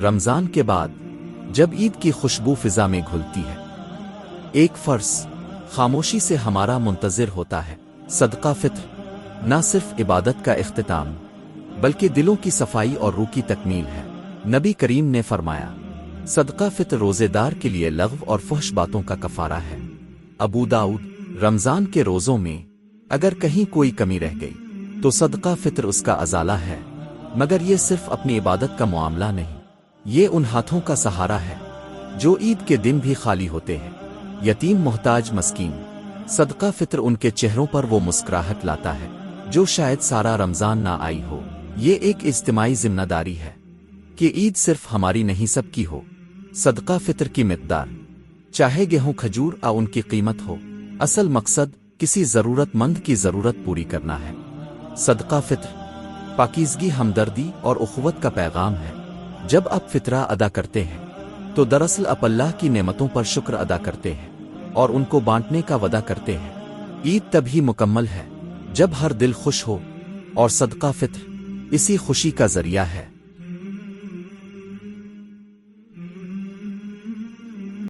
رمضان کے بعد جب عید کی خوشبو فضا میں گھلتی ہے، ایک فرض خاموشی سے ہمارا منتظر ہوتا ہے، صدقہ فطر نہ صرف عبادت کا اختتام بلکہ دلوں کی صفائی اور روح کی تکمیل ہے۔ نبی کریم نے فرمایا، صدقہ فطر روزے دار کے لیے لغو اور فحش باتوں کا کفارہ ہے۔ ابو داؤد۔ رمضان کے روزوں میں اگر کہیں کوئی کمی رہ گئی تو صدقہ فطر اس کا ازالہ ہے، مگر یہ صرف اپنی عبادت کا معاملہ نہیں، یہ ان ہاتھوں کا سہارا ہے جو عید کے دن بھی خالی ہوتے ہیں، یتیم، محتاج، مسکین۔ صدقہ فطر ان کے چہروں پر وہ مسکراہٹ لاتا ہے جو شاید سارا رمضان نہ آئی ہو۔ یہ ایک اجتماعی ذمہ داری ہے کہ عید صرف ہماری نہیں، سب کی ہو۔ صدقہ فطر کی مقدار چاہے گیہوں، کھجور ان کی قیمت ہو، اصل مقصد کسی ضرورت مند کی ضرورت پوری کرنا ہے۔ صدقہ فطر پاکیزگی، ہمدردی اور اخوت کا پیغام ہے۔ جب آپ فطرہ ادا کرتے ہیں تو دراصل آپ اللہ کی نعمتوں پر شکر ادا کرتے ہیں اور ان کو بانٹنے کا وعدہ کرتے ہیں۔ عید تبھی مکمل ہے جب ہر دل خوش ہو، اور صدقہ فطر اسی خوشی کا ذریعہ ہے۔